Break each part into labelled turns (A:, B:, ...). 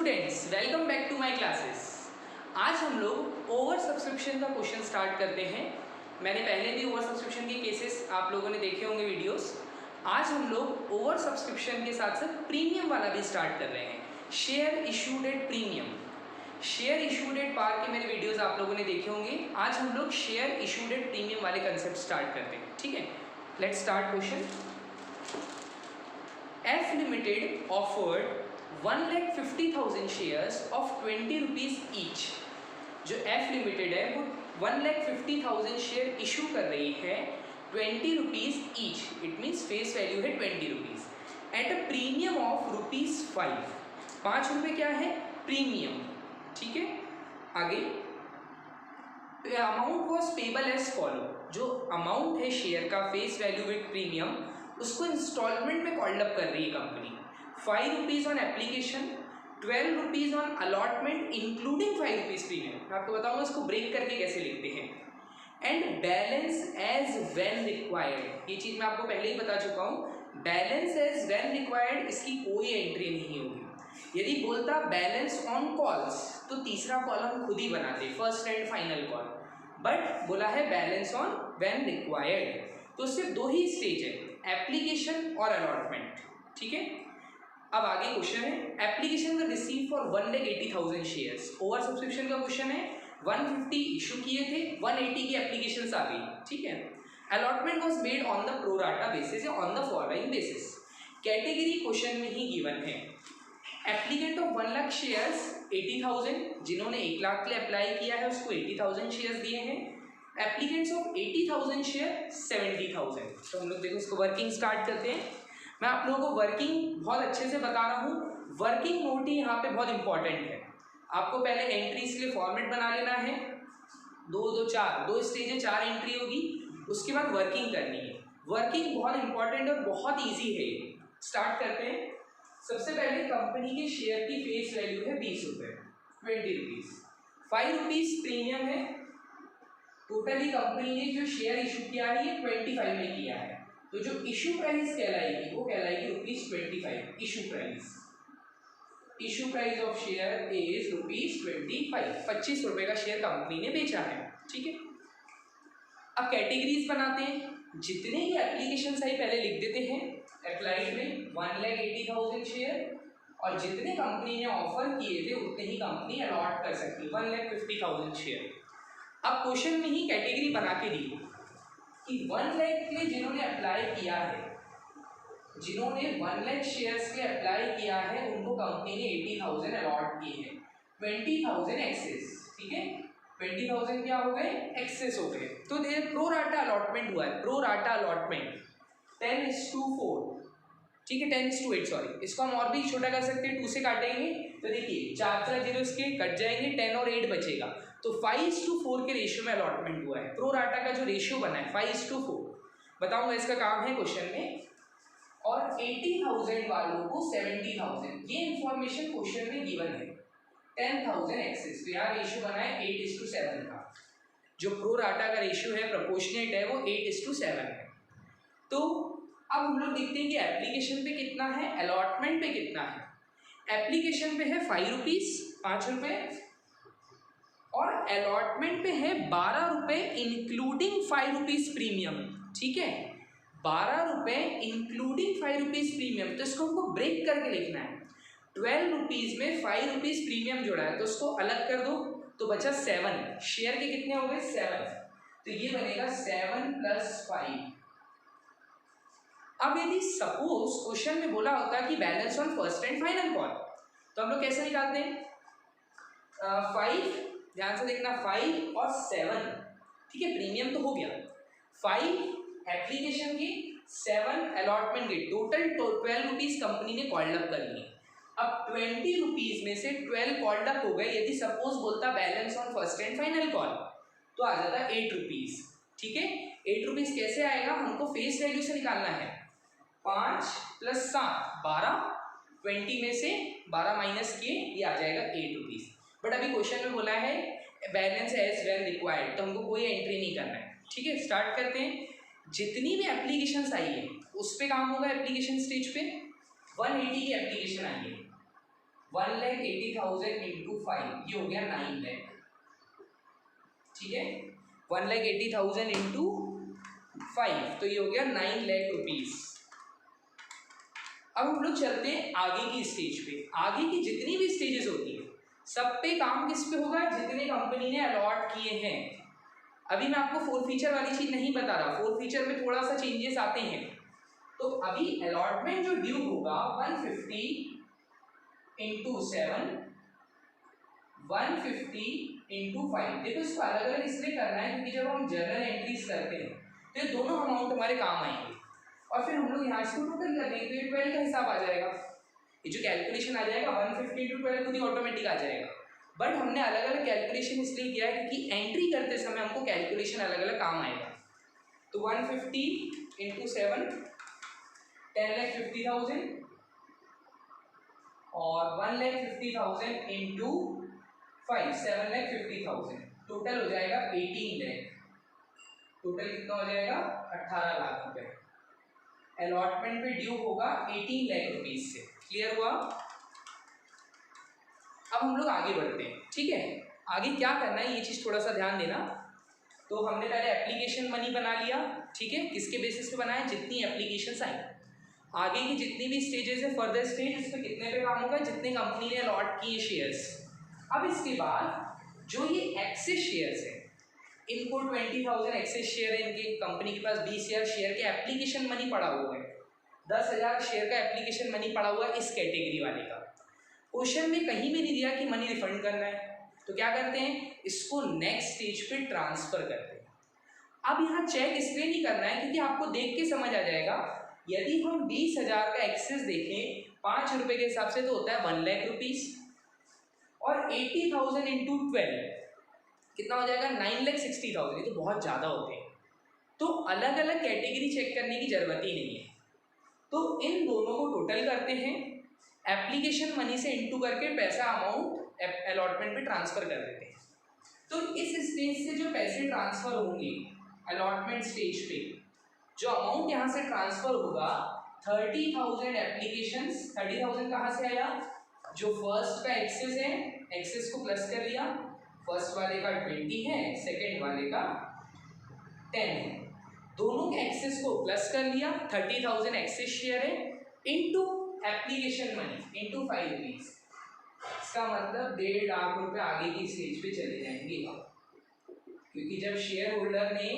A: Students, welcome back to my classes. आज हम लोग ओवर सब्सक्रिप्शन का क्वेश्चन स्टार्ट करते हैं। मैंने पहले भी ओवर सब्सक्रिप्शन के केसेस आप लोगों ने देखे होंगे वीडियोस। आज हम लोग ओवर सब्सक्रिप्शन के साथ साथ प्रीमियम वाला भी स्टार्ट कर रहे हैं। Share issued at premium, share issued at par के मेरे वीडियोस आप लोगों ने देखे होंगे। आज हम लोग शेयर इशूड एट प्रीमियम वाले कंसेप्ट स्टार्ट करते हैं। ठीक है, let's start question. F Limited offered 1,50,000 shares of 20 rupees each. जो F Limited है वो 1,50,000 शेयर इशू कर रही है 20 rupees each. It means face value है 20 rupees at a premium of ₹5। 5 रुपये क्या है? प्रीमियम। ठीक है, आगे amount was payable as follow. जो अमाउंट है शेयर का फेस वैल्यू विद प्रीमियम, उसको इंस्टॉलमेंट में कॉल्ड अप कर रही है company. 5 rupees on application, 12 rupees on allotment including 5 rupees premium. मैं आपको बताऊंगा इसको ब्रेक करके कैसे लिखते हैं। And balance as when required, ये चीज़ मैं आपको पहले ही बता चुका हूँ। बैलेंस एज व्हेन रिक्वायर्ड, इसकी कोई एंट्री नहीं होगी। यदि बोलता बैलेंस ऑन कॉल्स तो तीसरा कॉलम खुद ही बनाते, first and final call. But बोला है बैलेंस ऑन व्हेन रिक्वायर्ड, तो सिर्फ दो ही स्टेज है, एप्लीकेशन और अलॉटमेंट। ठीक है, अब आगे क्वेश्चन है। एप्लीकेशन का receive for 1,80,000 shares. Over subscription का क्वेश्चन है। 150 इशू किए थे, 180 की एप्लीकेशंस आ गई। ठीक है, allotment was made on the pro rata basis या on the following basis. Category question में ही गिवन है। एप्लीकेंट ऑफ 1 लाख शेयर्स 80,000, जिन्होंने 1 लाख के लिए अप्लाई किया है उसको 80,000 शेयर्स दिए हैं। Applicants of 80,000 share 70,000। तो हम लोग देखो इसको वर्किंग स्टार्ट करते हैं। मैं आप लोगों को वर्किंग बहुत अच्छे से बता रहा हूँ। वर्किंग नोट ही यहाँ पे बहुत इंपॉर्टेंट है। आपको पहले एंट्रीज के लिए फॉर्मेट बना लेना है। 2 2 4 2 स्टेज है, 4 एंट्री होगी। उसके बाद वर्किंग करनी है। वर्किंग बहुत इंपॉर्टेंट और बहुत ईजी है। स्टार्ट करते हैं। सबसे पहले कंपनी के शेयर की फेस वैल्यू है 20 रुपये, 20 रुपीज़। 5 रुपीज़ प्रीमियम है। टोटली कंपनी ने जो शेयर इशू किया है ये 25 में किया है, तो जो इशू प्राइस कहलाएगी वो कहलाएगी ₹25। Issue price, issue price of share is ₹25। 25 रुपये का शेयर कंपनी ने बेचा है। ठीक है, अब कैटेगरीज बनाते हैं। जितने ही एप्लीकेशन आई पहले लिख देते हैं। अप्लाइड में 1,80,000 शेयर, और जितने कंपनी ने ऑफर किए थे उतने ही कंपनी अलॉट कर सकती है, 1,50,000 शेयर। अब क्वेश्चन में ही कैटेगरी बना के दी कि 1 लाख के लिए जिन्होंने अप्लाई किया है, जिन्होंने 1 लाख शेयर्स के अप्लाई किया है उनको कंपनी ने 80,000 अलॉट किए हैं। 20,000 एक्सेस। ठीक है, 20,000 क्या हो गए? एक्सेस हो गए। तो प्रो राटा अलॉटमेंट हुआ है। Pro rata allotment 10:4। ठीक है, 10:8 सॉरी। इसको हम और भी छोटा कर सकते हैं, 2 से काटेंगे तो देखिए 4 जीरो इसके कट जाएंगे, 10 और 8 बचेगा। तो 5:4 के रेशियो में अलॉटमेंट हुआ है। प्रो राटा का जो रेशियो बना है 5:4, बताऊंगा इसका काम है क्वेश्चन में। और 80,000 वालों को 70,000, ये इंफॉर्मेशन क्वेश्चन में गिवन है। 10,000 एक्सेस, तो यहाँ रेशियो बना है 8:7 का। जो प्रो राटा का रेशियो है, प्रोपोर्शनेट है, वो 8:7 है। तो अब हम लोग देखते हैं कि एप्लीकेशन पे कितना है, अलॉटमेंट पे कितना है। एप्लीकेशन पे है 5 रुपीज़, 5 रुपये, और अलॉटमेंट पे है 12 रुपये इंक्लूडिंग 5 रुपीज़ प्रीमियम। ठीक है, 12 रुपये इंक्लूडिंग 5 रुपीज़ प्रीमियम। तो इसको हमको ब्रेक करके लिखना है। 12 रुपीज़ में 5 रुपीज़ प्रीमियम जोड़ा है, तो उसको अलग कर दो तो बचा 7। शेयर के कितने हो गए? 7। तो ये बनेगा 7 + 5। अब यदि सपोज क्वेश्चन में बोला होता कि balance on first and final call, तो हम लोग कैसे निकालते हैं? 5, ध्यान से देखना, 5 और 7। ठीक है, प्रीमियम तो हो गया। 5 एप्लीकेशन की, 7 अलॉटमेंट की, टोटल 12 रुपीज़ कंपनी ने कॉल्ड अप कर लिए। अब 20 रुपीज़ में से 12 कॉल्ड अप हो गए। यदि सपोज बोलता balance on first and final call, तो आ जाता 8 रुपीज़। ठीक है, 8 रुपीज़ कैसे आएगा? हमको फेस वैल्यू से निकालना है। 5 + 7 12, 20 में से 12 माइनस किए, ये आ जाएगा 8 रुपीज़। बट अभी क्वेश्चन में बोला है बैलेंस एज व्हेन रिक्वायर्ड, तो हमको कोई एंट्री नहीं करना है। ठीक है, स्टार्ट करते हैं। जितनी भी एप्लीकेशंस आई है उस पर काम होगा। एप्लीकेशन स्टेज पे 180 की एप्लीकेशन आई है, 1,80,000 इंटू 5 ये हो गया 9 लाख, ठीक है। 1,80,000 इंटू 5 तो ये हो गया 9 लाख रुपीज। अब हम लोग चलते हैं आगे की स्टेज पे। आगे की जितनी भी स्टेजेस होती है सब पे काम किस पे होगा, जितने कंपनी ने अलॉट किए हैं। अभी मैं आपको 4 फीचर वाली चीज नहीं बता रहा, 4 फीचर में थोड़ा सा चेंजेस आते हैं। तो अभी अलॉटमेंट जो ड्यू होगा 150 इंटू 7, 150 इंटू 5। देखो इसको अलग अलग इसलिए करना है क्योंकि जब हम जर्नल एंट्रीज करते हैं तो ये दोनों अमाउंट हमारे काम आएंगे और फिर हम लोग यहाँ इसको टोटल कर देंगे तो ये 12 का हिसाब आ जाएगा। ये जो कैलकुलेशन आ जाएगा 150 इंटू 12 खुद ही ऑटोमेटिक आ जाएगा। बट हमने अलग अलग कैलकुलेशन इसलिए किया है क्योंकि एंट्री करते समय हमको कैलकुलेशन अलग अलग काम आएगा। तो 150 इंटू 7 10,50,000 और 1,50,000 इंटू 5 7,50,000, टोटल हो जाएगा 18 लाख। टोटल कितना हो जाएगा 18 लाख रुपए। अलॉटमेंट पे ड्यू होगा 18 लाख रुपीज से। क्लियर हुआ? अब हम लोग आगे बढ़ते हैं, ठीक है। आगे क्या करना है ये चीज थोड़ा सा ध्यान देना। तो हमने पहले एप्लीकेशन मनी बना लिया, ठीक है। किसके बेसिस पे बनाया, जितनी एप्लीकेशंस आई। आगे की जितनी भी स्टेजेस है, फर्दर स्टेज, इस पे कितने पे काम होगा, जितने कंपनी ने अलॉट किए शेयर्स। अब इसके बाद जो ये एक्सेस शेयर्स है, इनको 20,000 एक्सेस शेयर है, इनकी कंपनी के पास 20,000 शेयर के एप्लीकेशन मनी पड़ा हुआ है, 10,000 शेयर का एप्लीकेशन मनी पड़ा हुआ है इस कैटेगरी वाले का। क्वेश्चन में कहीं भी नहीं दिया कि मनी रिफंड करना है, तो क्या करते हैं, इसको नेक्स्ट स्टेज पे ट्रांसफर करते हैं। अब यहाँ चेक इसलिए नहीं करना है क्योंकि आपको देख के समझ आ जाएगा। यदि हम 20,000 का एक्सेस देखें 5 रुपए के हिसाब से तो होता है 1 लाख रुपीज, और 80,000 इंटू 12 कितना हो जाएगा 9,60,000। ये तो बहुत ज़्यादा होते हैं, तो अलग अलग कैटेगरी चेक करने की जरूरत ही नहीं है। तो इन दोनों को टोटल करते हैं, एप्लीकेशन मनी से इंटू करके पैसा अमाउंट अलॉटमेंट पे ट्रांसफर कर देते हैं। तो इस स्टेज से जो पैसे ट्रांसफर होंगे अलॉटमेंट स्टेज पे, जो अमाउंट यहाँ से ट्रांसफर होगा 30,000 एप्लीकेशंस। 30,000 कहाँ से आया, जो फर्स्ट का एक्सेस है, एक्सेस को प्लस कर लिया, फर्स्ट वाले का 20 है, सेकेंड वाले का 10 है, दोनों के एक्सेस को प्लस कर लिया, 30,000 एक्सेस शेयर है into application money into 5 rupees. इसका मतलब 1.5 लाख रुपए आगे की स्टेज पे चले जाएंगे, क्योंकि जब शेयर होल्डर ने,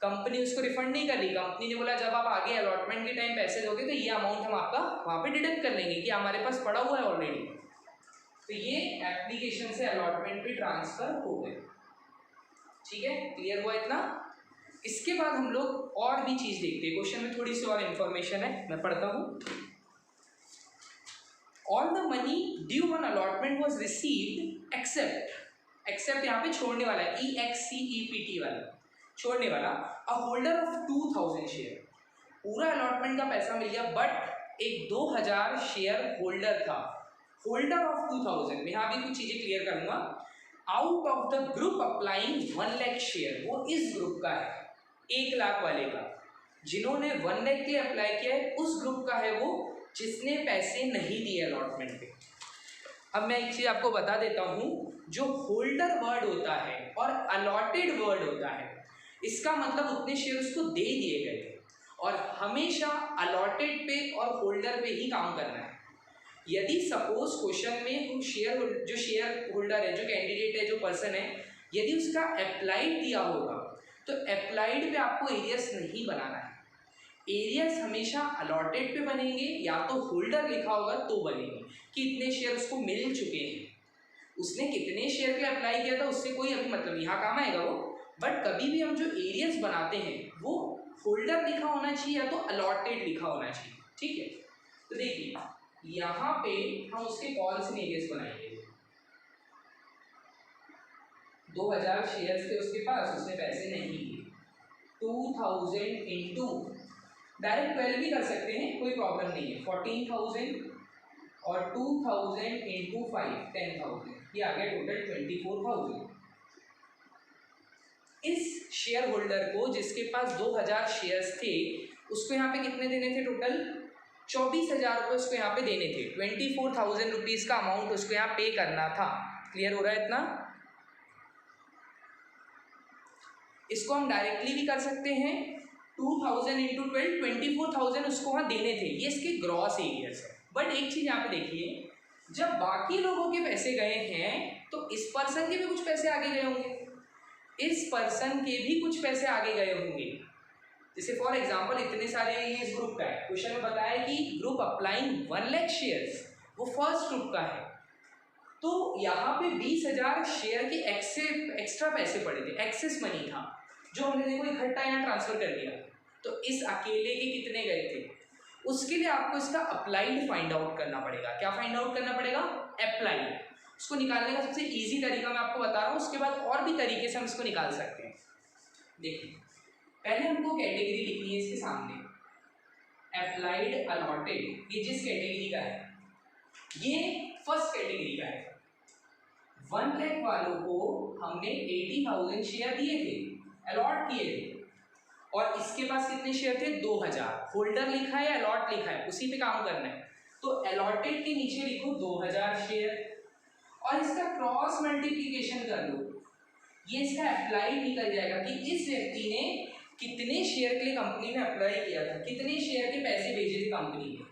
A: कंपनी उसको रिफंड नहीं कर रही, कंपनी ने बोला जब आप आगे अलॉटमेंट के टाइम पैसे दोगे तो ये अमाउंट हम आपका वहां पे डिडक्ट कर लेंगे कि हमारे पास पड़ा हुआ है ऑलरेडी। तो ये एप्लीकेशन से अलॉटमेंट पे ट्रांसफर हो गए, ठीक है। क्लियर हुआ इतना? इसके बाद हम लोग और भी चीज देखते हैं। क्वेश्चन में थोड़ी सी और इंफॉर्मेशन है, मैं पढ़ता हूँ। All the money due on allotment was received accept यहाँ पे छोड़ने वाला है, EXCEPT वाला छोड़ने वाला, अ होल्डर ऑफ 2,000 शेयर। पूरा अलॉटमेंट का पैसा मिल गया बट एक 2,000 शेयर होल्डर था, होल्डर ऑफ 2,000। मैं यहाँ भी कुछ चीजें क्लियर करूंगा। Out of the group applying 1 lakh share, वो इस ग्रुप का है 1 लाख वाले का, जिन्होंने 1 लाख के लिए अप्लाई किया है उस ग्रुप का है वो, जिसने पैसे नहीं दिए अलॉटमेंट पे। अब मैं एक चीज आपको बता देता हूँ, जो होल्डर वर्ड होता है और अलॉटेड वर्ड होता है, इसका मतलब उतने शेयर उसको दे दिए गए थे, और हमेशा अलॉटेड पे और होल्डर पे ही काम करना है। यदि सपोज क्वेश्चन में जो शेयर होल्डर है, जो कैंडिडेट है, जो पर्सन है, यदि उसका अप्लाइड दिया होगा तो अप्लाइड पे आपको एरियस नहीं बनाना है। एरियस हमेशा अलॉटेड पे बनेंगे, या तो होल्डर लिखा होगा तो बनेंगे कि इतने शेयर उसको मिल चुके हैं, उसने कितने शेयर के लिए अप्लाई किया था उससे कोई अभी मतलब, यहाँ काम आएगा वो। बट कभी भी हम जो एरियस बनाते हैं वो होल्डर लिखा होना चाहिए या तो अलॉटेड लिखा होना चाहिए, ठीक है। तो देखिए यहाँ पे हम उसके कौन से एरियस बनाएंगे, 2,000 शेयर्स थे उसके पास, उसने पैसे नहीं दिए, 2,000 इंटू डायरेक्ट 12 भी कर सकते हैं, कोई प्रॉब्लम नहीं है, 14,000 और 2,000 इंटू 5 10,000, ये आ गया टोटल 24,000। इस शेयर होल्डर को जिसके पास 2,000 शेयर्स थे उसको यहाँ पे कितने देने थे टोटल, 24,000 रुपये उसको यहाँ पे देने थे, 24,000 रुपीज़ का अमाउंट उसको यहाँ पे करना था। क्लियर हो रहा है इतना? इसको हम डायरेक्टली भी कर सकते हैं, 2,000 इंटू 12, 24,000 उसको वहाँ देने थे। ये इसके ग्रॉस एरियर्स है। बट एक चीज़ यहाँ पे देखिए, जब बाकी लोगों के पैसे गए हैं तो इस पर्सन के भी कुछ पैसे आगे गए होंगे, इस पर्सन के भी कुछ पैसे आगे गए होंगे। जैसे फॉर एग्जांपल इतने सारे ये इस ग्रुप का है, क्वेश्चन में बताया कि ग्रुप अप्लाइंग 1 लाख शेयर्स, वो फर्स्ट ग्रुप का है। तो यहाँ पे 20,000 शेयर के एक्स्ट्रा पैसे पड़े थे, एक्सेस मनी था, जो हमने देखो इकट्ठा यहाँ ट्रांसफर कर दिया। तो इस अकेले के कितने गए थे, उसके लिए आपको इसका अप्लाइड फाइंड आउट करना पड़ेगा। क्या फाइंड आउट करना पड़ेगा? अप्लाइड। उसको निकालने का सबसे इजी तरीका मैं आपको बता रहा हूँ, उसके बाद और भी तरीके से हम इसको निकाल सकते हैं। देखिए, पहले हमको कैटेगरी लिखनी है इसके सामने, अप्लाइड अलॉटेड। ये जिस कैटेगरी का है, ये फर्स्ट कैटेगरी का है। 1 लाख वालों को हमने 80,000 शेयर दिए थे, अलॉट किए थे, और इसके पास कितने शेयर थे? 2,000। होल्डर लिखा है, अलॉट लिखा है, उसी पे काम करना है। तो अलॉटेड के नीचे लिखो 2,000 शेयर और इसका क्रॉस मल्टीप्लिकेशन कर लो। ये इसका अप्लाई निकल जाएगा कि इस व्यक्ति ने कितने शेयर के लिए कंपनी में अप्लाई किया था, कितने शेयर के पैसे भेजे थे कंपनी में।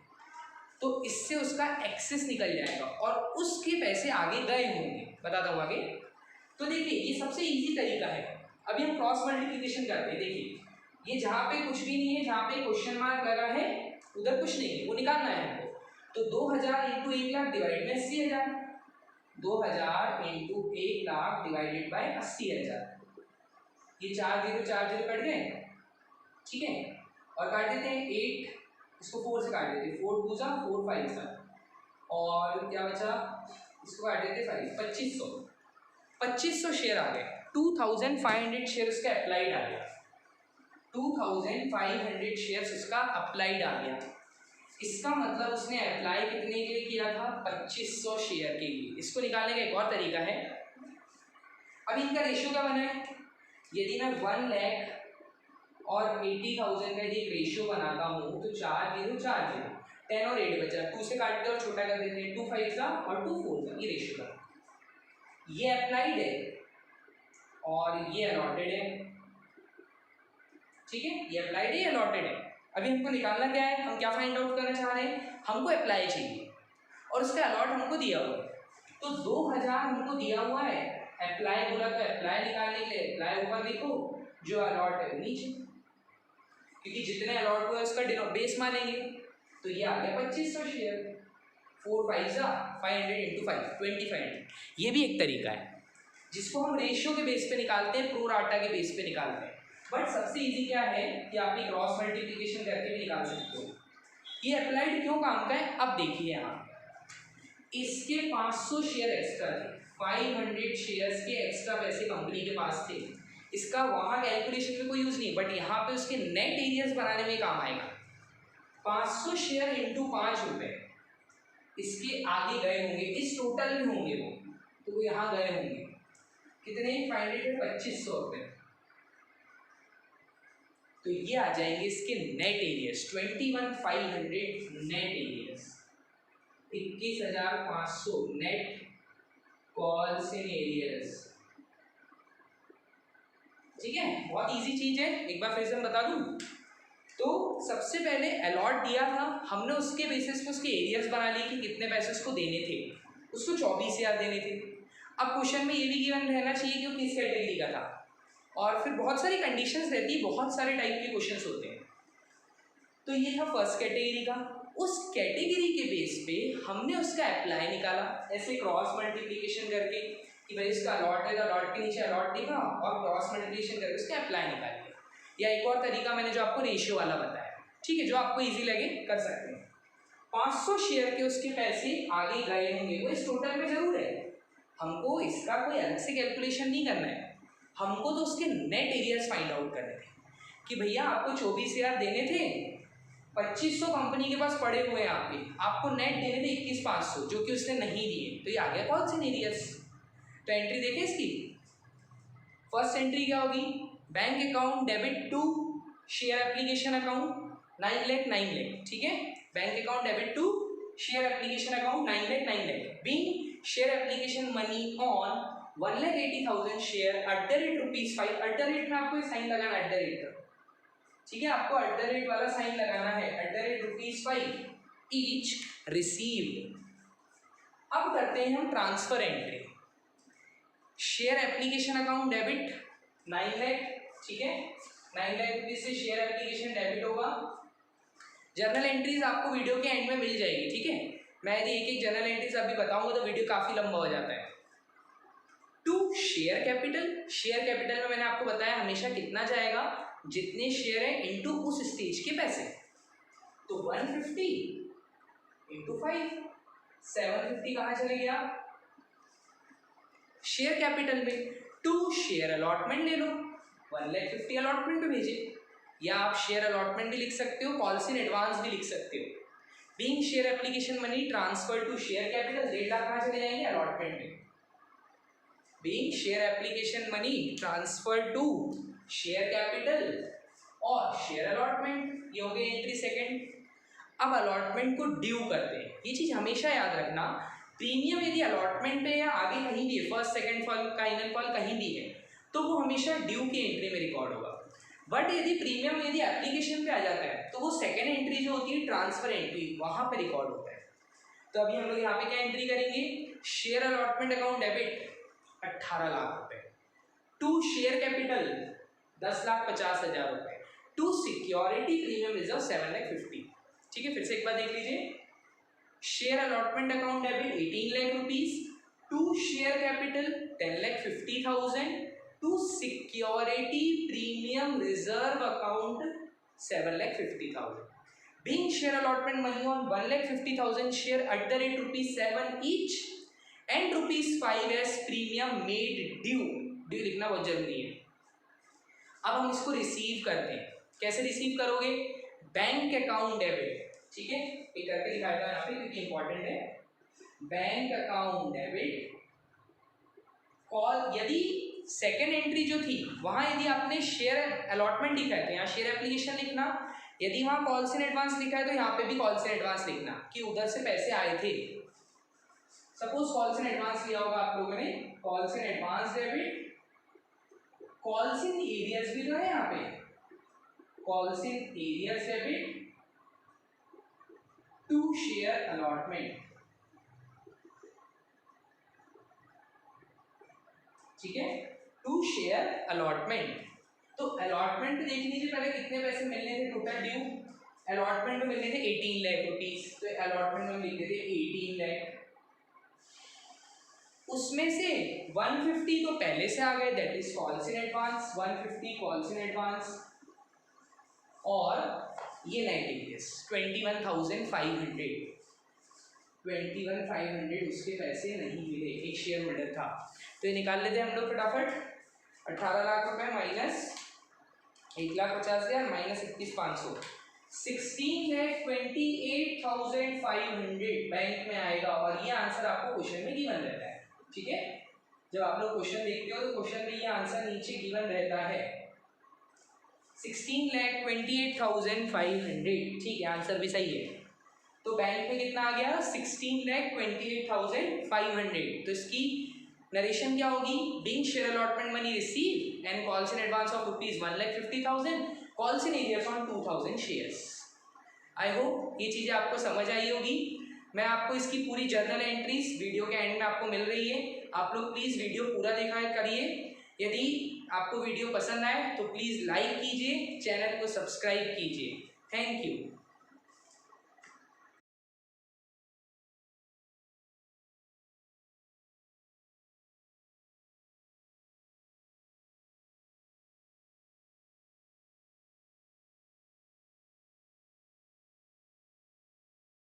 A: तो इससे उसका एक्सेस निकल जाएगा और उसके पैसे आगे गए होंगे। बताता हूँ आगे। तो देखिए, ये सबसे इजी तरीका है। अभी हम क्रॉस मल्टीप्लिकेशन करते हैं। देखिए, ये जहाँ पे कुछ भी नहीं है, जहाँ पे क्वेश्चन मार्क लगा है उधर कुछ नहीं है, वो निकालना है हमको। तो 2,000 इंटू 1 लाख डिवाइड में 80,000, 2,000 इंटू 1 लाख डिवाइडेड बाय 80,000। ये 4 0 कट गए, ठीक है, और काट देते हैं 8, इसको 4 से काट देते हैं, 4 2 जा 4 5 जा, और क्या बचा, इसको काट देते 5, 2500 शेयर आ गए। 2,500 शेयर उसका अप्लाइड आ गया, 2,500 शेयर्स उसका अप्लाइड आ गया। इसका मतलब उसने अप्लाई कितने के लिए किया था? 2500 शेयर के लिए। इसको निकालने का एक और तरीका है। अब इनका रेशियो क्या बना है? यदि मैं 1 लाख और 80,000 का एक रेशियो बनाता हूँ तो 4 0 4 0, 10 और 8 बचा, 2 से काटते और छोटा कर देते हैं, 2 5 जा और 2 4 जा, ये रेशियो बना। ये अप्लाइड है और ये अलॉटेड है, ठीक है, ये अप्लाइड है, अलॉटेड है। अभी हमको निकालना क्या है, हम क्या फाइंड आउट करना चाह रहे हैं? हमको अप्लाई चाहिए और उसका अलॉट हमको दिया हुआ है। तो 2,000 हमको दिया हुआ है, अप्लाई बोला तो अप्लाई निकालने के लिए अप्लाई ऊपर लिखो, जो अलॉट है नीचे, क्योंकि जितने अलॉट हुआ है उसका बेस मानेंगे। तो ये आ गया 2500 शेयर, 4 5 जा 500 इंटू 5, 2500। ये भी एक तरीका है जिसको हम रेशियो के बेस पे निकालते हैं, प्रो राटा के बेस पे निकालते हैं। बट सबसे इजी क्या है कि आप ये क्रॉस मल्टीप्लिकेशन करके भी निकाल सकते हो। ये अप्लाइड क्यों काम का है? अब देखिए, यहाँ इसके 500 शेयर एक्स्ट्रा थे, 500 शेयर्स के एक्स्ट्रा पैसे कंपनी के पास थे। इसका वहाँ कैलकुलेशन में कोई यूज़ नहीं, बट यहाँ पे उसके नेट एरियर्स बनाने में काम आएगा। 500 शेयर इंटू 5 रुपये इसके आगे गए होंगे, इस टोटल में होंगे वो, तो वो यहाँ गए होंगे कितने? 500 2500 रुपये। तो ये आ जाएंगे इसके net arrears, 21,500 net arrears, 21,500 net calls in arrears. ठीक है, बहुत इजी चीज है, एक बार फिर से मैं बता दूं। तो सबसे पहले अलॉट दिया था हमने, उसके बेसिस पे उसके एरियर्स बना लिए कि कितने पैसे उसको देने थे। उसको 24,000 देने थे। अब क्वेश्चन में ये भी गिवन रहना चाहिए कि वो किस कैटेगरी का था, और फिर बहुत सारी कंडीशंस रहती है, बहुत सारे टाइप के क्वेश्चंस होते हैं। तो ये था फर्स्ट कैटेगरी का। उस कैटेगरी के बेस पे हमने उसका अप्लाई निकाला, ऐसे क्रॉस मल्टीप्लिकेशन करके कि भाई इसका अलॉट है तो अलॉट के नीचे अलॉट लिखा और क्रॉस मल्टीप्लिकेशन करके उसका अप्लाई निकाल लिया। या एक और तरीका मैंने जो आपको रेशियो वाला बताया, ठीक है, जो आपको ईजी लगे कर सकते हैं। 500 शेयर के उसके पैसे आगे गए होंगे, वो इस टोटल में जरूर है, हमको इसका कोई अलग से कैलकुलेशन नहीं करना है, हमको तो उसके नेट एरियर्स फाइंड आउट करने थे कि भैया आपको 24,000 देने थे, 2500 कंपनी के पास पड़े हुए हैं आपको नेट देने थे 21,500 जो कि उसने नहीं दिए। तो ये आ गया कौन से एरियर्स। तो एंट्री देखें इसकी, फर्स्ट एंट्री क्या होगी? Bank account debit to share application account 9 lakh 9 lakh, ठीक है। Bank account debit to share application account 9 lakh 9 lakh, being share application money on 1,80,000 share @(5). @ में आपको साइन लगाना @, ठीक है, आपको @ वाला साइन लगाना है ₹5 ईच रिसीव्ड। अब करते हैं हम transfer entry. Share application account debit 9 lakh, ठीक है, 9 लाख रुपीज से शेयर एप्लीकेशन डेबिट होगा। जर्नल एंट्रीज आपको वीडियो के एंड में मिल जाएगी, ठीक है। मैं यदि एक एक जर्नल एंट्रीज अभी बताऊंगा तो वीडियो काफी लंबा हो जाता है। To share capital, share capital में मैंने आपको बताया हमेशा कितना जाएगा, जितने शेयर है इनटू उस स्टेज के पैसे, तो 150 इंटू 5, 750 कहाँ चले गया शेयर कैपिटल में। टू शेयर अलॉटमेंट ले लो, 1,50,000 अलॉटमेंट पे भेजे, या आप शेयर अलॉटमेंट भी लिख सकते हो, कॉल्स इन एडवांस भी लिख सकते हो। Being share application money transfer to share capital, 1.5 lakh कहाँ चले जाएंगे अलॉटमेंट में। Being share application money transfer to share capital और शेयर अलॉटमेंट, ये हो गई एंट्री सेकंड। अब अलॉटमेंट को ड्यू करते हैं, ये चीज हमेशा याद रखना, प्रीमियम यदि अलॉटमेंट पे या आगे कहीं भी है, first second fall final fall कहीं भी है, तो वो हमेशा ड्यू की एंट्री में रिकॉर्ड होगा। बट यदि प्रीमियम यदि एप्लीकेशन पे आ जाता है तो वो सेकंड एंट्री जो होती है ट्रांसफर एंट्री, वहां पे रिकॉर्ड होता है। तो अभी हम लोग यहाँ पे क्या एंट्री करेंगे, share allotment account debit 18 lakh रुपए, टू शेयर कैपिटल 10,50,000 रुपए, टू सिक्योरिटी प्रीमियम रिजर्व 7,50,000, ठीक है। फिर से एक बार देख लीजिए, share allotment account debit 18 lakh rupees, to share capital 10,50,000, to security premium reserve account 7,50,000। Being share allotment money on 1,50,000 share @(7) each and ₹5 as premium made due, due लिखना बहुत जरूरी है। अब हम इसको रिसीव करते हैं, कैसे रिसीव करोगे, बैंक अकाउंट डेबिट, ठीक है, ये करके दिखाया था यहाँ पे क्योंकि इंपॉर्टेंट है। बैंक अकाउंट डेबिट कॉल, यदि सेकेंड एंट्री जो थी वहां यदि आपने शेयर अलॉटमेंट लिखा है तो यहाँ शेयर एप्लीकेशन लिखना, यदि वहां कॉल्स इन एडवांस लिखा है तो यहाँ पे भी कॉल्स इन एडवांस लिखना कि उधर से पैसे आए थे। सपोज कॉल्स इन एडवांस लिया होगा आप लोगों ने, calls in advance debit, calls in arrears भी तो है यहाँ पे, calls in arrears debit to share allotment, ठीक है, टू शेयर अलॉटमेंट। तो अलॉटमेंट देख लीजिए पहले कितने पैसे मिलने थे टोटल ड्यू, अलॉटमेंट में मिलने थे 18 लाख रुपीज, तो अलॉटमेंट में लिख देते 18 लाख, उसमें से 150 तो पहले से आ गए, that is calls in advance, 150 calls in advance, और ये नेगेटिव 21,500, 21,500 उसके पैसे नहीं मिले, एक शेयर होल्डर था, तो ये निकाल लेते हैं हम लोग फटाफट। 18 लाख रुपए माइनस 1,50,000 माइनस 21,500, 16,28,500 बैंक में आएगा, और ये आंसर आपको क्वेश्चन में गिवन रहता है, ठीक है। जब आप लोग क्वेश्चन देखते हो तो क्वेश्चन में ये आंसर नीचे गिवन रहता है 16,28,500, ठीक है, आंसर भी सही है। तो बैंक में कितना आ गया 16,28,500, तो इसकी नरेशन क्या होगी, being share allotment money receive and calls in advance of ₹1,50,000, calls in arrears on 2,000 shares. I hope ये चीज़ें आपको समझ आई होगी। मैं आपको इसकी पूरी जर्नल एंट्रीज वीडियो के एंड में आपको मिल रही है, आप लोग प्लीज़ वीडियो पूरा देखा करिए। यदि आपको वीडियो पसंद आए तो प्लीज़ लाइक कीजिए, चैनल को सब्सक्राइब कीजिए। Thank you.